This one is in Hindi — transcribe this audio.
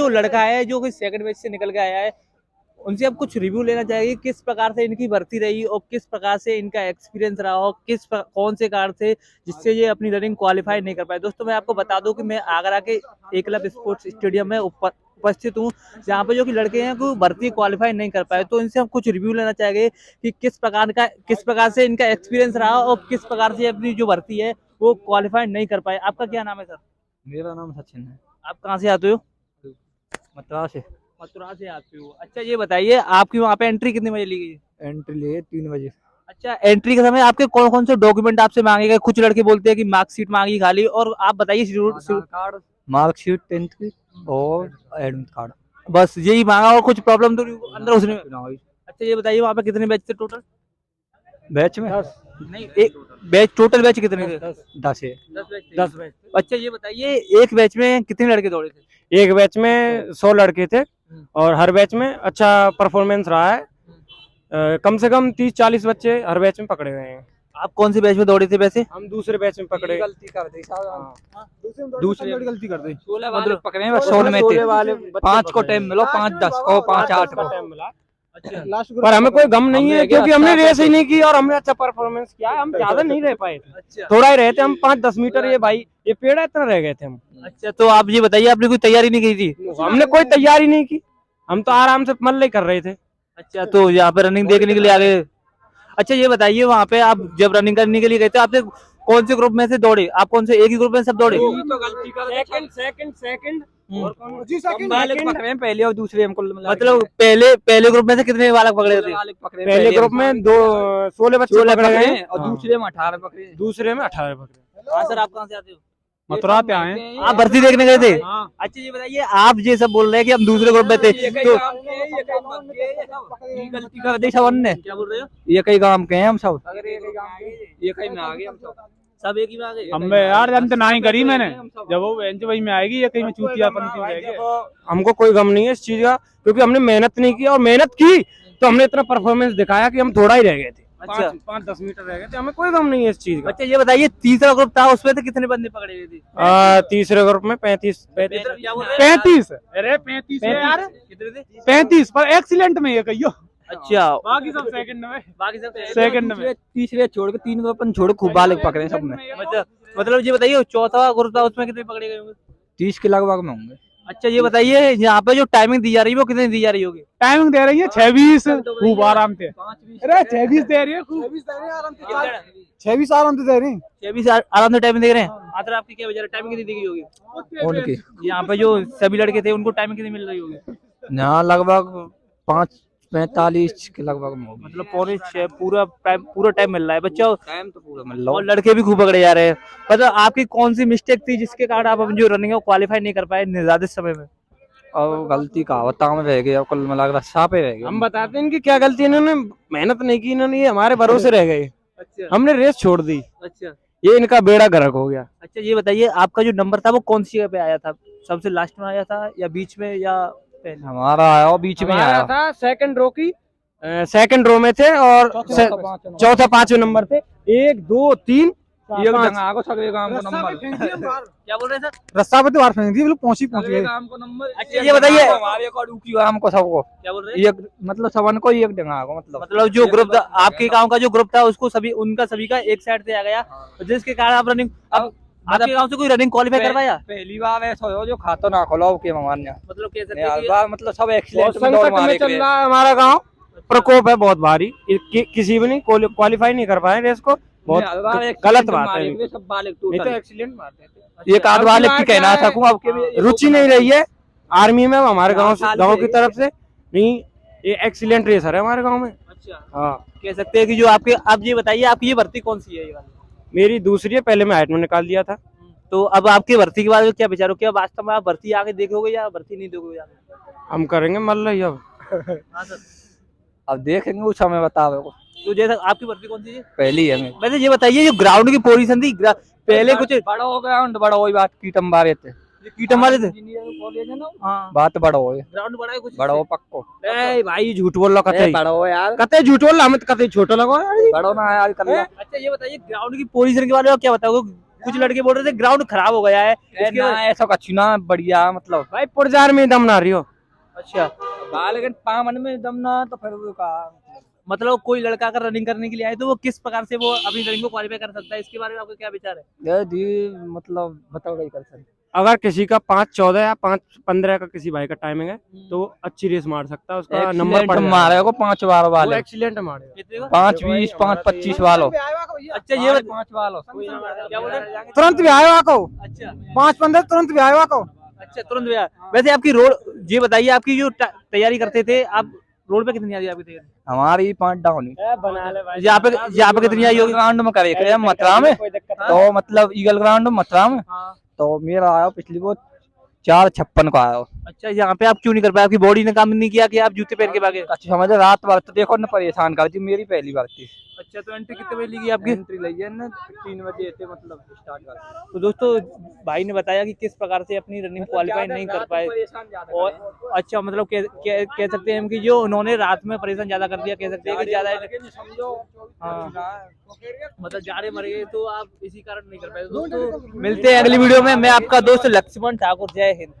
लड़का है जो कि सेकंड बैच से निकल के आया है, उनसे अब कुछ रिव्यू लेना चाहिए किस प्रकार से इनकी भर्ती रही और किस प्रकार से इनका एक्सपीरियंस रहा और कौन से कारण थे जिससे ये अपनी रनिंग क्वालिफाई नहीं कर पाए। दोस्तों मैं आपको बता दूं कि मैं आगरा के एकलव्य स्पोर्ट्स स्टेडियम में उपस्थित हूँ, जहाँ पे जो कि लड़के हैं को भर्ती क्वालिफाई नहीं कर पाए, तो इनसे हम कुछ रिव्यू लेना चाहेंगे कि किस प्रकार से इनका एक्सपीरियंस रहा और किस प्रकार से अपनी जो भर्ती है वो क्वालिफाई नहीं कर पाए। आपका क्या नाम है सर? मेरा नाम सचिन है। आप कहाँ से आते हो? मथुरा से। मथुरा से आते हो। अच्छा ये बताइए आपकी वहाँ पे एंट्री कितने बजे ली गई? एंट्री लिए 3 बजे। अच्छा एंट्री के समय आपके कौन कौन से डॉक्यूमेंट आपसे मांगे गए? कुछ लड़के बोलते हैं कि मार्कशीट मांगी खाली, और आप बताइए कार्ड, मार्कशीट 10th की और एडमिट कार्ड, बस यही मांगा और कुछ प्रॉब्लम तो नहीं अंदर उसने? ना हुई। अच्छा ये बताइए वहाँ पे कितने बैच थे टोटल? बैच में नहीं एक बैच, टोटल बैच कितने थे? 10 है। 10 बैच। अच्छा ये बताइए एक बैच में कितने लड़के दौड़े थे? एक बैच में 100 लड़के थे और हर बैच में अच्छा परफॉर्मेंस रहा है। कम से कम 30-40 बच्चे हर बैच में पकड़े गए हैं। आप कौन से बैच में दौड़े थे वैसे? हम दूसरे बैच में पकड़े। गलती कर दी दूसरे गलती कर दी। 16 वाले पकड़े हैं, बस 16 में थे। 5 को टाइम मिलो, 5 10 को 5 8 को टाइम मिला। अच्छा पर हमें कोई गम नहीं है क्योंकि हमने रेस ही नहीं की और हमने अच्छा परफॉर्मेंस किया है। हम ज्यादा नहीं रह पाए थे, अच्छा थोड़ा ही रहे थे हम। 5-10 मीटर ये भाई ये पेड़ है इतना रह गए थे हम। अच्छा तो आप ये बताइए आपने कोई तैयारी नहीं की थी? हमने कोई तैयारी नहीं की, हम तो आराम से मल्ले कर रहे थे। अच्छा तो यहाँ पे रनिंग देखने के लिए आ गए। अच्छा ये बताइए वहाँ पे आप जब रनिंग करने के लिए गए थे आपने कौन से ग्रुप में से दौड़े? आप कौन से एक ही ग्रुप में सब दौड़े? सेकंड और कम बालक पकड़े हैं पहले और दूसरे, हमको मतलब पहले ग्रुप में से कितने बालक पकड़े थे? पहले ग्रुप में 16 बच्चे पकड़े गए हैं और दूसरे में 18 पकड़े। दूसरे में 18 पकड़े। हाँ सर आप कहाँ से आते हो? मथुरा पे आए। आप भर्ती देखने गए थे? अच्छा ये बताइए आप ये सब बोल रहे हैं कि हम दूसरे ग्रुप में थे तो गलती कर दी सब ने। क्या बोल रहे हो? ये कई गांव के हैं हम सब, ये कई में आ गए हम सब एक ही में आ गए? हम यार हम तो ना ही करी मैंने, जब वो बेंच वही में आएगी या कहीं में चूतियापन की रहेगी। हमको कोई गम नहीं है इस चीज का क्योंकि हमने मेहनत नहीं की और मेहनत की तो हमने इतना परफॉर्मेंस दिखाया कि हम थोड़ा ही रह गए थे। अच्छा 5-10 मीटर रह गए थे, हमें कोई गम नहीं है इस चीज का। अच्छा ये बताइए तीसरा ग्रुप था उसमें से कितने बंदे पकड़े गए थे? तीसरे ग्रुप में 35। क्या बोल रहे हैं? 35 अरे 35 यार, कितने थे? 35 पर एक्सीलेंट में ये कहियो। अच्छा बाकी सब सेकंड में। बाकी सब सेकंड में तीसरे छोड़ के 3 को अपन छोड़ खूब बालक पकड़े हैं सब में। मतलब ये बताइए चौथा ग्रुप था उसमें कितने पकड़े गए होंगे? 30 के लगभग में होंगे। अच्छा ये बताइए यहाँ पे जो टाइमिंग दी जा रही है वो कितने दी जा रही होगी? टाइमिंग दे रही है 26 खूब आराम से। अरे 26 दे रही है खूब, 26 आराम से दे रही है। 26 आराम से टाइमिंग दे रहे हैं। आतर आपकी क्या वजह टाइमिंग कितनी दी गई होगी? उनकी यहाँ पे जो सभी लड़के थे उनको टाइमिंग कितनी मिल रही होगी? यहाँ लगभग 5:45 के लगभग में होगी। मतलब पौने 6 पूरा टाइम मिल रहा है बच्चों, टाइम तो पूरा मिल रहा और लड़के भी खूब पकड़े जा रहे हैं। मतलब आपकी कौन सी मिस्टेक थी जिसके कारण आप अपनी जो रनिंग है वो क्वालिफाई नहीं कर पाए निर्धारित समय में? और गलती कहावता में रह गया, कुल मिला के रस्सा पे रह गया। हम बताते हैं इनकी क्या गलती है, इन्होंने मेहनत नहीं की, इन्होंने ये हमारे भरोसे रह गए। अच्छा हमने रेस छोड़ दी, अच्छा ये इनका बेड़ा गर्क हो गया। अच्छा ये बताइए आपका जो नंबर था वो कौन सी जगह पे आया था? सबसे लास्ट में आया था या बीच में या पहले? हमारा आया और बीच में आया था सेकंड रो की, सेकंड रो में थे और चौथा 5वें नंबर थे। 1 2 3 एक जगह को सगले गांव को नंबर। क्या बोल रहे हैं सर? रस्ता पे तो बाहर फेंक दी, बिल्कुल पहुंच गए। गांव को नंबर। अच्छा ये बताइए हमारे को डूकी गांव को सबको क्या बोल रहे हैं? एक मतलब सबन को एक जगह को मतलब जो ग्रुप था आपके गांव का जो ग्रुप था उसको सभी का एक साइड से आ गया, जिसके कारण आप रनिंग अब आपके गांव से कोई रनिंग क्वालिफाई करवाया? पहली बार ऐसा हो जो खातो ना खोलो के मारने, मतलब कह सकते हैं कि मतलब सब एक्सीलेंट में संकट दौड़ में मारे चल रहा है हमारा गांव, प्रकोप है बहुत भारी। किसी भी नहीं क्वालिफाई नहीं कर पाए रेस को, बहुत गलत बात है। सब बालक नहीं तो एक्सीलेंट मारते थे। एक आध बालक की कहना सकूं अब के रुचि नहीं रही है आर्मी में हमारे गांव की तरफ से नहीं। ये एक्सीलेंट रेसर है हमारे गांव में। अच्छा हाँ कह सकते हैं कि जो आपके, आप ये बताइए आपकी ये भर्ती कौन सी है ये वाली? मेरी दूसरी है, पहले मैं हाइट में निकाल दिया था। तो अब आपकी भर्ती के बारे में क्या विचार हो? क्या वास्तव में आप भर्ती आगे देखोगे या भर्ती नहीं देखोगे? हम करेंगे मल रही अब। हाँ सर अब देखेंगे उस समय बताओ। तो जैसा आपकी भर्ती कौन सी है? पहली है मैं। वैसे ये बताइए जो ग्राउंड की पोजीशन थी पहले कुछ बड़ा हो ग्राउंड, बड़ा वही बात कीटम बारे थे, कीटम वाले थे। कॉलेज है ना, हाँ बात बड़ा हो ग्राउंड बड़ा है कुछ बड़ा हो पक्को। ए भाई झूठ बोल रहा, कते बड़ा हो यार, कते झूठ बोल रहा, हमें कते छोटा लगा यार। बड़ा ना यार कर। अच्छा ये बताइए ग्राउंड की पोजीशन के बारे में क्या बताओगे? कुछ लड़के बोल रहे थे ग्राउंड खराब हो गया है इसके ना ऐसा कछु ना बढ़िया मतलब भाई पुरजार में दम ना रही हो। अच्छा लेकिन पामन में दम ना तो फिर वो का मतलब कोई लड़का अगर रनिंग करने के लिए आए तो वो किस प्रकार से वो अपनी रनिंग को क्वालिफाई कर सकता है, इसके बारे में आपका क्या विचार है? ये दी मतलब बताओ भाई कर सकते अगर किसी का 5:14 या 5:15 का किसी भाई का टाइमिंग है तो वो अच्छी रेस मार सकता है, उसका नंबर पड़ जाएगा। मारे को 5 बार वो वाले एक्सीलेंट मारेगा। कितने का? 5-20 5-25 वालों अच्छा ये 5 वालों क्या बोल रहे हैं? तुरंत भी आएगा को अच्छा 5:15 तुरंत भी आएगा को। अच्छा तुरंत भैया। वैसे आपकी रोड ये बताइए, आपकी जो तैयारी करते थे आप रोड पे कितनी आई आपकी तैयारी? हमारी 5 डाउन बना ले भाई। यहाँ पे कितनी आई होगी? ग्राउंड में करे थे मथुरा में, तो मतलब ईगल ग्राउंड में मथुरा में, हाँ। तो मेरा आया पिछली वो 4:56 का आया। अच्छा यहाँ पे आप क्यों नहीं कर पाए? आपकी बॉडी ने काम नहीं किया कि आप जूते पहन के भागे? अच्छा समझ रात भर तो देखो ना परेशान कर दी, मेरी पहली बार थी। अच्छा तो एंट्री कितने बजे ली आपकी? एंट्री ली है ना 3 बजे थे मतलब स्टार्ट कर। तो दोस्तों भाई ने बताया कि किस प्रकार से अपनी रनिंग क्वालिफाई नहीं कर पाए, और अच्छा मतलब कह सकते हैं कि जो उन्होंने रात में परेशान ज्यादा कर दिया, कह सकते हैं कि ज्यादा मतलब जाड़े मर गए, तो आप इसी कारण नहीं कर पाए। दोस्तों मिलते हैं अगली वीडियो में। मैं आपका दोस्त लक्ष्मण ठाकुर, जय हिंद।